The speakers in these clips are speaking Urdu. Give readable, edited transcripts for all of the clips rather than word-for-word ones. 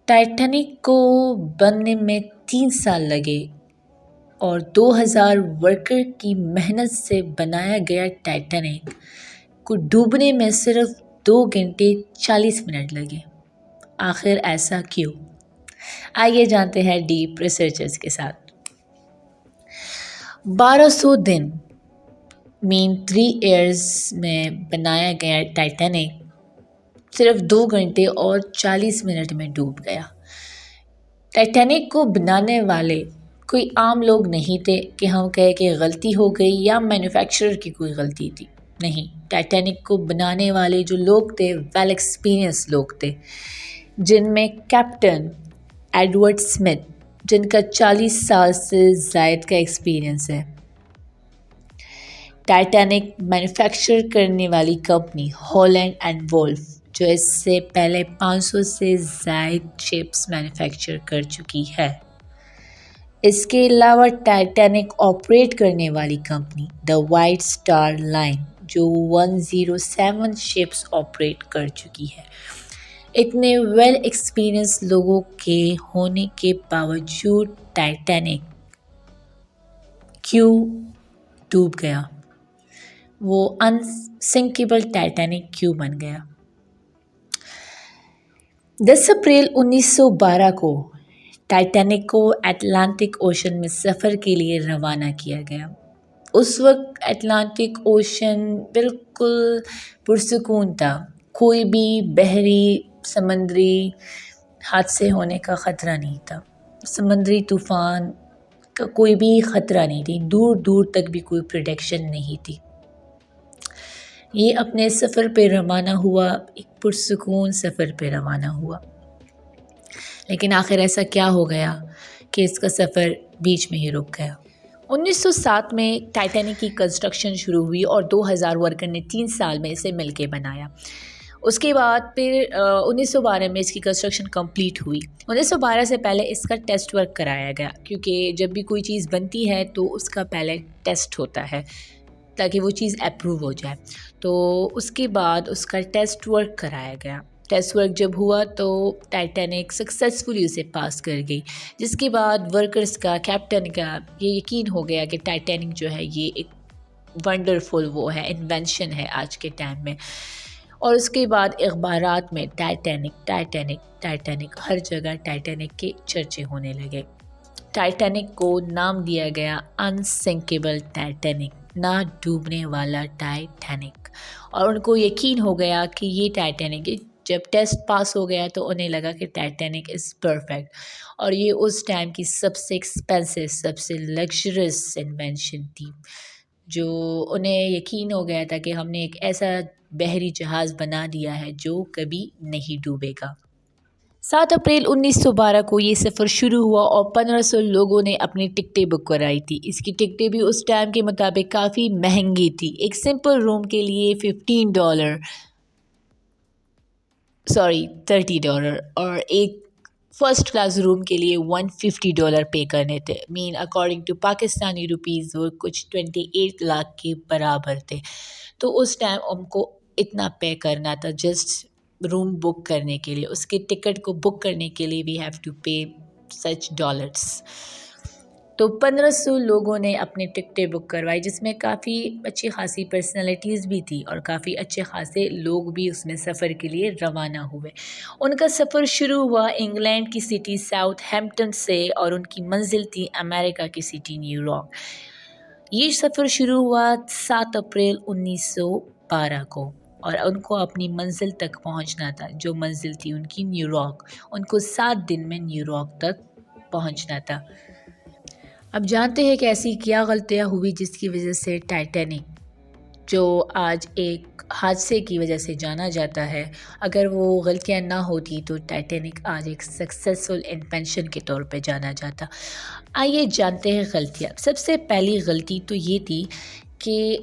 ٹائٹینک کو بننے میں 3 سال لگے اور 2000 ورکر کی محنت سے بنایا گیا ٹائٹینک کو ڈوبنے میں صرف 2 گھنٹے 40 منٹ لگے۔ آخر ایسا کیوں؟ آئیے جانتے ہیں ڈیپ ریسرچرز کے ساتھ۔ 1200 دن مین 3 ایئرز میں بنایا گیا ٹائٹینک صرف 2 گھنٹے اور 40 منٹ میں ڈوب گیا۔ ٹائٹینک کو بنانے والے کوئی عام لوگ نہیں تھے کہ ہم کہیں کہ غلطی ہو گئی یا مینوفیکچرر کی کوئی غلطی تھی، نہیں۔ ٹائٹینک کو بنانے والے جو لوگ تھے ویل ایکسپیرینس لوگ تھے، جن میں کیپٹن ایڈورڈ اسمتھ جن کا 40 سال سے زائد کا ایکسپیرینس ہے۔ ٹائٹینک مینوفیکچر کرنے والی کمپنی ہالینڈ اینڈ وولف جو اس سے پہلے 500 سے زائد شپس مینوفیکچر کر چکی ہے۔ اس کے علاوہ ٹائٹینک آپریٹ کرنے والی کمپنی دا وائٹ سٹار لائن جو 107 شپس آپریٹ کر چکی ہے۔ اتنے ویل ایکسپیرینس لوگوں کے ہونے کے باوجود ٹائٹینک کیوں ڈوب گیا؟ وہ انسنکیبل ٹائٹینک کیوں بن گیا؟ 10 اپریل 1912 کو ٹائٹینک کو اٹلانٹک اوشن میں سفر کے لیے روانہ کیا گیا۔ اس وقت اٹلانٹک اوشن بالکل پرسکون تھا، کوئی بھی بحری سمندری حادثے ہونے کا خطرہ نہیں تھا، سمندری طوفان کا کوئی بھی خطرہ نہیں تھی، دور دور تک بھی کوئی پریڈکشن نہیں تھی۔ یہ اپنے سفر پہ روانہ ہوا، ایک پرسکون سفر پہ روانہ ہوا، لیکن آخر ایسا کیا ہو گیا کہ اس کا سفر بیچ میں ہی رک گیا؟ 1907 میں ٹائٹینک کی کنسٹرکشن شروع ہوئی اور 2000 ورکر نے 3 سال میں اسے مل کے بنایا۔ اس کے بعد پھر 1912 میں اس کی کنسٹرکشن کمپلیٹ ہوئی۔ 1912 سے پہلے اس کا ٹیسٹ ورک کرایا گیا، کیونکہ جب بھی کوئی چیز بنتی ہے تو اس کا پہلے ٹیسٹ ہوتا ہے تاکہ وہ چیز اپروو ہو جائے۔ تو اس کے بعد اس کا ٹیسٹ ورک کرایا گیا۔ ٹیسٹ ورک جب ہوا تو ٹائٹینک سکسیزفلی اسے پاس کر گئی، جس کے بعد ورکرز کا، کیپٹن کا یہ یقین ہو گیا کہ ٹائٹینک جو ہے یہ ایک ونڈرفل وہ ہے، انوینشن ہے آج کے ٹائم میں۔ اور اس کے بعد اخبارات میں ٹائٹینک ہر جگہ ٹائٹینک کے چرچے ہونے لگے۔ ٹائٹینک کو نام دیا گیا انسنکیبل ٹائٹینک، نہ ڈوبنے والا ٹائٹینک، اور ان کو یقین ہو گیا کہ یہ ٹائٹینک جب ٹیسٹ پاس ہو گیا تو انہیں لگا کہ ٹائٹینک از پرفیکٹ، اور یہ اس ٹائم کی سب سے ایکسپینسو، سب سے لگژریس انوینشن تھی، جو انہیں یقین ہو گیا تھا کہ ہم نے ایک ایسا بحری جہاز بنا دیا ہے جو کبھی نہیں ڈوبے گا۔ 7 اپریل 1912 کو یہ سفر شروع ہوا اور 1500 لوگوں نے اپنی ٹکٹیں بک کرائی تھی۔ اس کی ٹکٹیں بھی اس ٹائم کے مطابق کافی مہنگی تھی۔ ایک سمپل روم کے لیے $30 اور ایک فرسٹ کلاس روم کے لیے $150 پے کرنے تھے۔ اکارڈنگ ٹو پاکستانی روپیز وہ کچھ 28 لاکھ کے برابر تھے۔ تو اس ٹائم ہم کو اتنا پے کرنا تھا جسٹ روم بک کرنے کے لیے، اس کے ٹکٹ کو بک کرنے کے لیے we have to pay such dollars۔ تو 1500 لوگوں نے اپنی ٹکٹیں بک کروائی، جس میں کافی اچھی خاصی پرسنالٹیز بھی تھی اور کافی اچھے خاصے لوگ بھی اس میں سفر کے لیے روانہ ہوئے۔ ان کا سفر شروع ہوا انگلینڈ کی سٹی ساؤتھ ہیمپٹن سے اور ان کی منزل تھی امریکہ کی سٹی نیو یارک۔ یہ سفر شروع ہوا 7 اپریل 1912 کو اور ان کو اپنی منزل تک پہنچنا تھا، جو منزل تھی ان کی نیو یارک۔ ان کو 7 دن میں نیو یارک تک پہنچنا تھا۔ اب جانتے ہیں کہ ایسی کیا غلطیاں ہوئی جس کی وجہ سے ٹائٹینک، جو آج ایک حادثے کی وجہ سے جانا جاتا ہے، اگر وہ غلطیاں نہ ہوتی تو ٹائٹینک آج ایک سکسیسفل انوینشن کے طور پہ جانا جاتا۔ آئیے جانتے ہیں غلطیاں۔ سب سے پہلی غلطی تو یہ تھی کہ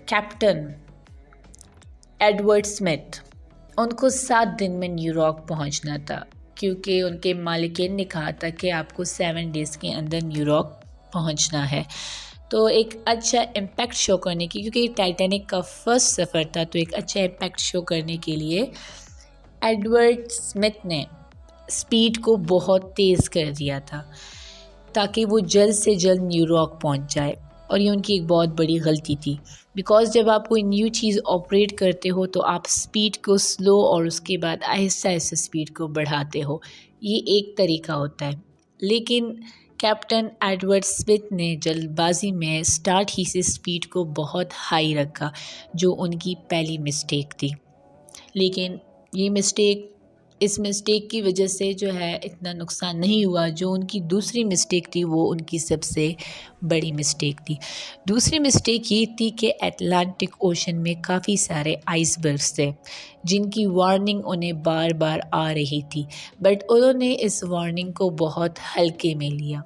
کیپٹن ایڈورڈ اسمتھ، ان کو 7 دن میں نیو یارک پہنچنا تھا، کیونکہ ان کے مالکین نے کہا تھا کہ آپ کو 7 ڈیز کے اندر نیو یارک پہنچنا ہے۔ تو ایک اچھا امپیکٹ شو کرنے کی، کیونکہ ٹائٹینک کا فرسٹ سفر تھا، تو ایک اچھا امپیکٹ شو کرنے کے لیے ایڈورڈ اسمتھ نے اسپیڈ کو بہت تیز کر دیا تھا تاکہ وہ جلد سے جلد نیو یارک پہنچ جائے، اور یہ ان کی ایک بہت بڑی غلطی تھی، بیکاز جب آپ کوئی نیو چیز آپریٹ کرتے ہو تو آپ اسپیڈ کو سلو اور اس کے بعد آہستہ آہستہ اسپیڈ کو بڑھاتے ہو، یہ ایک طریقہ ہوتا ہے۔ لیکن کیپٹن ایڈورڈ اسمتھ نے جلد بازی میں اسٹارٹ ہی سے اسپیڈ کو بہت ہائی رکھا، جو ان کی پہلی مسٹیک تھی۔ لیکن اس مسٹیک کی وجہ سے جو ہے اتنا نقصان نہیں ہوا، جو ان کی دوسری مسٹیک تھی وہ ان کی سب سے بڑی مسٹیک تھی۔ دوسری مسٹیک یہ تھی کہ اٹلانٹک اوشن میں کافی سارے آئس برگز تھے جن کی وارننگ انہیں بار بار آ رہی تھی، بٹ انہوں نے اس وارننگ کو بہت ہلکے میں لیا،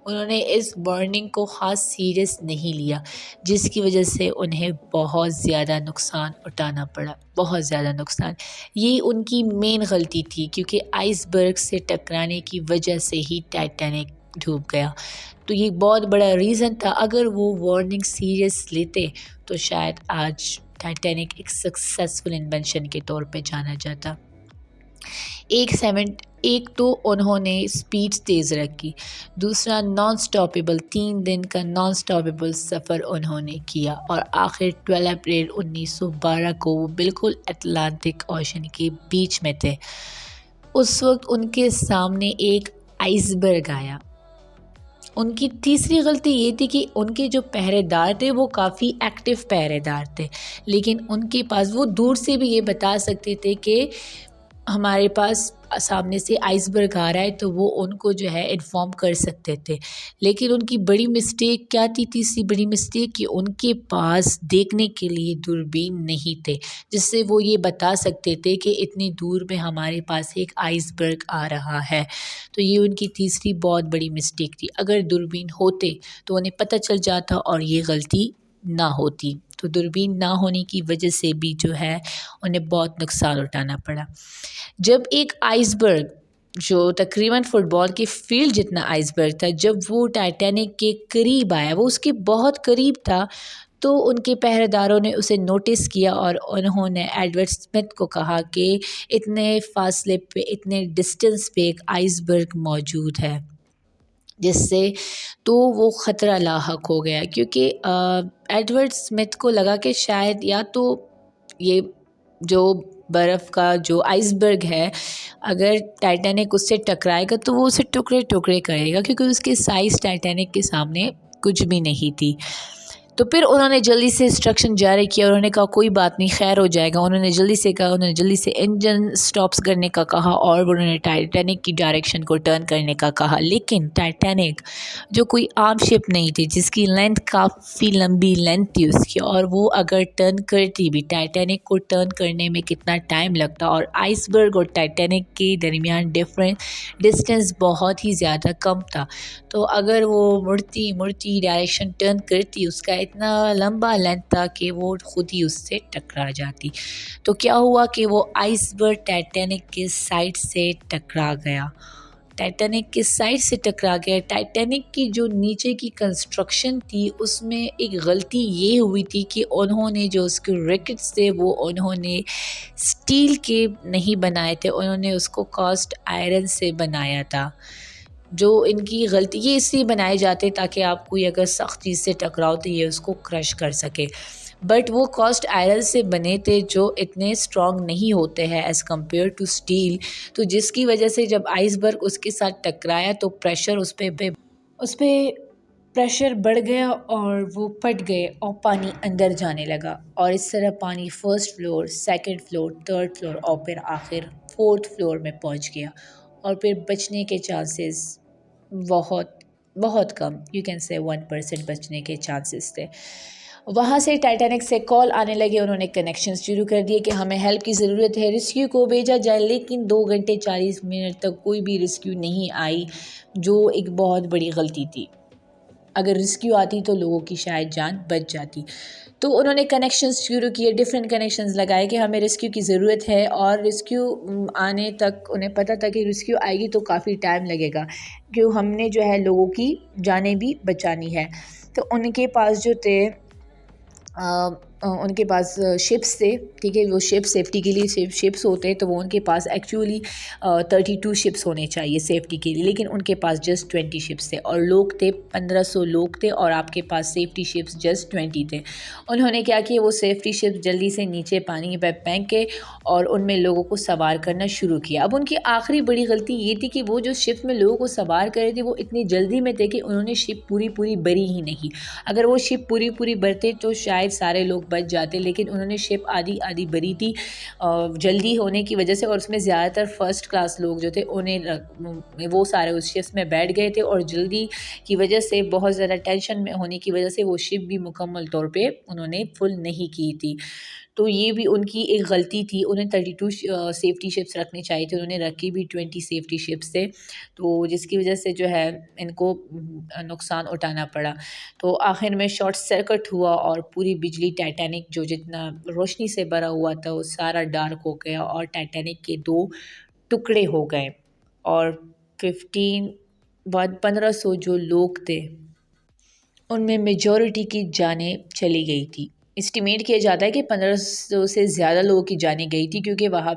انہوں نے اس وارننگ کو خاص سیریس نہیں لیا، جس کی وجہ سے انہیں بہت زیادہ نقصان اٹھانا پڑا، بہت زیادہ نقصان۔ یہ ان کی مین غلطی تھی، کیونکہ آئس برگ سے ٹکرانے کی وجہ سے ہی ٹائٹینک ڈوب گیا، تو یہ بہت بڑا ریزن تھا۔ اگر وہ وارننگ سیریس لیتے تو شاید آج ٹائٹینک ایک سکسیسفل انوینشن کے طور پہ جانا جاتا۔ ایک تو انہوں نے سپیڈ تیز رکھی، دوسرا نان سٹاپیبل 3 دن کا نان سٹاپیبل سفر انہوں نے کیا، اور آخر 12 اپریل 1912 کو وہ بالکل اٹلانٹک اوشن کے بیچ میں تھے۔ اس وقت ان کے سامنے ایک آئس برگ آیا۔ ان کی تیسری غلطی یہ تھی کہ ان کے جو پہرے دار تھے وہ کافی ایکٹیو پہرے دار تھے، لیکن ان کے پاس وہ دور سے بھی یہ بتا سکتے تھے کہ ہمارے پاس سامنے سے آئس برگ آ رہا ہے، تو وہ ان کو جو ہے انفارم کر سکتے تھے۔ لیکن ان کی بڑی مسٹیک کیا تھی؟ تیسری بڑی مسٹیک کہ ان کے پاس دیکھنے کے لیے دوربین نہیں تھے، جس سے وہ یہ بتا سکتے تھے کہ اتنی دور میں ہمارے پاس ایک آئس برگ آ رہا ہے۔ تو یہ ان کی تیسری بہت بڑی مسٹیک تھی۔ اگر دوربین ہوتے تو انہیں پتہ چل جاتا اور یہ غلطی نہ ہوتی، تو دوربین نہ ہونے کی وجہ سے بھی جو ہے انہیں بہت نقصان اٹھانا پڑا۔ جب ایک آئس برگ جو تقریباً فٹ بال کے فیلڈ جتنا آئس برگ تھا، جب وہ ٹائٹینک کے قریب آیا، وہ اس کے بہت قریب تھا، تو ان کے پہرے داروں نے اسے نوٹس کیا اور انہوں نے ایڈورڈ اسمتھ کو کہا کہ اتنے فاصلے پہ، اتنے ڈسٹینس پہ ایک آئس برگ موجود ہے، جس سے تو وہ خطرہ لاحق ہو گیا، کیونکہ ایڈورڈ اسمتھ کو لگا کہ شاید یا تو یہ جو برف کا جو آئس برگ ہے، اگر ٹائٹینک اس سے ٹکرائے گا تو وہ اسے ٹکڑے ٹکڑے کرے گا، کیونکہ اس کی سائز ٹائٹینک کے سامنے کچھ بھی نہیں تھی۔ تو پھر انہوں نے جلدی سے انسٹرکشن جاری کیا، انہوں نے کہا کوئی بات نہیں، خیر ہو جائے گا۔ انہوں نے جلدی سے انجن سٹاپس کرنے کا کہا، اور انہوں نے ٹائٹینک کی ڈائریکشن کو ٹرن کرنے کا کہا۔ لیکن ٹائٹینک جو کوئی عام شپ نہیں تھی، جس کی لینتھ کافی لمبی لینتھ تھی اس کی، اور وہ اگر ٹرن کرتی بھی، ٹائٹینک کو ٹرن کرنے میں کتنا ٹائم لگتا، اور آئس برگ اور ٹائٹینک کے درمیان ڈسٹینس بہت ہی زیادہ کم تھا، تو اگر وہ مڑتی ڈائریکشن ٹرن کرتی، اس کا اتنا لمبا لینتھ تھا کہ وہ خود ہی اس سے ٹکرا جاتی۔ تو کیا ہوا کہ وہ آئس برگ ٹائٹینک کے سائڈ سے ٹکرا گیا۔ ٹائٹینک کی جو نیچے کی کنسٹرکشن تھی، اس میں ایک غلطی یہ ہوئی تھی کہ انہوں نے جو اس کے ریکٹس تھے وہ انہوں نے سٹیل کے نہیں بنائے تھے، انہوں نے اس کو کاسٹ آئرن سے بنایا تھا۔ جو ان کی غلطی، یہ اس لیے بنائے جاتے تاکہ آپ کوئی اگر سخت چیز سے ٹکراؤ تو یہ اس کو کرش کر سکے، بٹ وہ کاسٹ آئرن سے بنے تھے جو اتنے اسٹرانگ نہیں ہوتے ہیں ایز کمپیئر ٹو اسٹیل، تو جس کی وجہ سے جب آئس برگ اس کے ساتھ ٹکرایا تو پریشر اس پہ پریشر بڑھ گیا اور وہ پھٹ گئے اور پانی اندر جانے لگا، اور اس طرح پانی first floor, second floor, third floor اور پھر آخر فورتھ فلور میں پہنچ گیا، اور پھر بچنے کے چانسز بہت کم، یو کین سے 1% بچنے کے چانسز تھے۔ وہاں سے ٹائٹینک سے کال آنے لگے، انہوں نے کنیکشنز شروع کر دیے کہ ہمیں ہیلپ کی ضرورت ہے، ریسکیو کو بھیجا جائے، لیکن 2 گھنٹے 40 منٹ تک کوئی بھی ریسکیو نہیں آئی، جو ایک بہت بڑی غلطی تھی۔ اگر ریسکیو آتی تو لوگوں کی شاید جان بچ جاتی۔ تو انہوں نے کنیکشنز شروع کیے، ڈیفرنٹ کنیکشنز لگائے کہ ہمیں ریسکیو کی ضرورت ہے، اور ریسکیو آنے تک انہیں پتہ تھا کہ ریسکیو آئے گی تو کافی ٹائم لگے گا، کیوں ہم نے جو ہے لوگوں کی جانیں بھی بچانی ہے۔ تو ان کے پاس جو تھے ان کے پاس شپس تھے، ٹھیک ہے، وہ شپس سیفٹی کے لیے شپس ہوتے ہیں، تو وہ ان کے پاس ایکچولی 32 شپس ہونے چاہیے سیفٹی کے لیے، لیکن ان کے پاس جسٹ 20 شپس تھے، اور لوگ تھے 1500 لوگ تھے، اور آپ کے پاس سیفٹی شپس جسٹ 20 تھے۔ انہوں نے کیا کیا، وہ سیفٹی شپس جلدی سے نیچے پانی پہ پھینک کے اور ان میں لوگوں کو سوار کرنا شروع کیا۔ اب ان کی آخری بڑی غلطی یہ تھی کہ وہ جو شپ میں لوگوں کو سوار کر رہے تھے وہ اتنی جلدی میں تھے کہ انہوں نے شپ پوری بری ہی نہیں۔ اگر وہ شپ پوری برتے تو شاید سارے لوگ بچ جاتے، لیکن انہوں نے شپ آدھی بری تھی جلدی ہونے کی وجہ سے، اور اس میں زیادہ تر فرسٹ کلاس لوگ جو تھے وہ سارے اس شپ میں بیٹھ گئے تھے، اور جلدی کی وجہ سے، بہت زیادہ ٹینشن میں ہونے کی وجہ سے وہ شپ بھی مکمل طور پہ انہوں نے فل نہیں کی تھی۔ تو یہ بھی ان کی ایک غلطی تھی، انہیں 32 سیفٹی شپس رکھنے چاہیے تھے، انہوں نے رکھی بھی 20 سیفٹی شپس تھے، تو جس کی وجہ سے جو ہے ان کو نقصان اٹھانا پڑا۔ تو آخر میں شارٹ سرکٹ ہوا، اور پوری بجلی ٹائٹینک جو جتنا روشنی سے بھرا ہوا تھا وہ سارا ڈارک ہو گیا، اور ٹائٹینک کے 2 ٹکڑے ہو گئے، اور 1500 جو لوگ تھے ان میں میجورٹی کی جانیں چلی گئی تھی۔ اسٹیمیٹ کیا جاتا ہے کہ 1500 سے زیادہ لوگوں کی جانیں گئی تھی، کیونکہ وہاں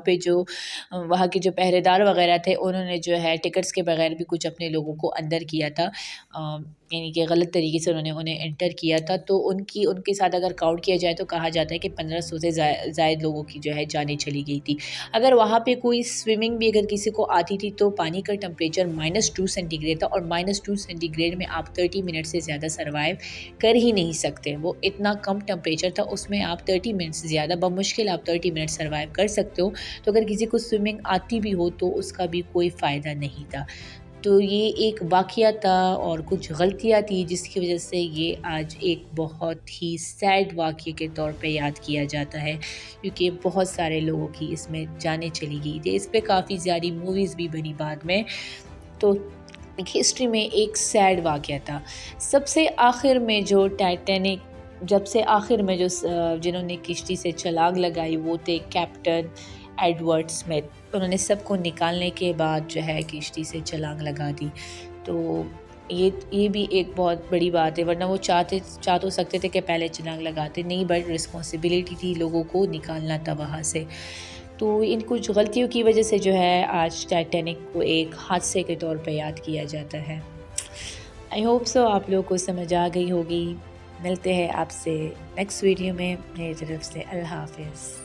کے جو پہرے دار وغیرہ تھے انہوں نے جو ہے ٹکٹس کے بغیر بھی کچھ اپنے لوگوں کو اندر کیا تھا، یعنی کہ غلط طریقے سے انہیں انٹر کیا تھا، تو ان کے ساتھ اگر کاؤنٹ کیا جائے تو کہا جاتا ہے کہ 1500 سے زائد لوگوں کی جو ہے جانیں چلی گئی تھی۔ اگر وہاں پہ کوئی سوئمنگ بھی اگر کسی کو آتی تھی تو پانی کا ٹمپریچر -2 سینٹی گریڈ تھا، اور -2 سینٹی گریڈ میں آپ 30 منٹ سے زیادہ سروائیو کر ہی نہیں سکتے، وہ اتنا کم ٹمپریچر تھا، اس میں آپ 30 منٹ سے زیادہ بمشکل آپ 30 منٹ سروائیو کر سکتے ہو، تو اگر کسی کو سوئمنگ آتی بھی ہو تو اس کا بھی کوئی فائدہ نہیں تھا۔ تو یہ ایک واقعہ تھا اور کچھ غلطیاں تھی جس کی وجہ سے یہ آج ایک بہت ہی سیڈ واقعے کے طور پہ یاد کیا جاتا ہے، کیونکہ بہت سارے لوگوں کی اس میں جانیں چلی گئی تھی، اس پہ کافی زیادہ موویز بھی بنی بعد میں، تو ایک ہسٹری میں ایک سیڈ واقعہ تھا۔ سب سے آخر میں جو جنہوں نے کشتی سے چھلانگ لگائی وہ تھے کیپٹن ایڈورڈ اسمتھ، انہوں نے سب کو نکالنے کے بعد جو ہے کشتی سے چھلانگ لگا دی، تو یہ بھی ایک بہت بڑی بات ہے، ورنہ وہ چاہ تو سکتے تھے کہ پہلے چھلانگ لگاتے نہیں، بٹ رسپانسبلٹی تھی، لوگوں کو نکالنا تھا وہاں سے۔ تو ان کچھ غلطیوں کی وجہ سے جو ہے آج ٹائٹینک کو ایک حادثے کے طور پہ یاد کیا جاتا ہے۔ آئی ہوپ سو آپ لوگوں کو سمجھ آ گئی ہوگی۔ ملتے ہیں آپ سے نیکسٹ ویڈیو میں، میری طرف سے اللہ حافظ۔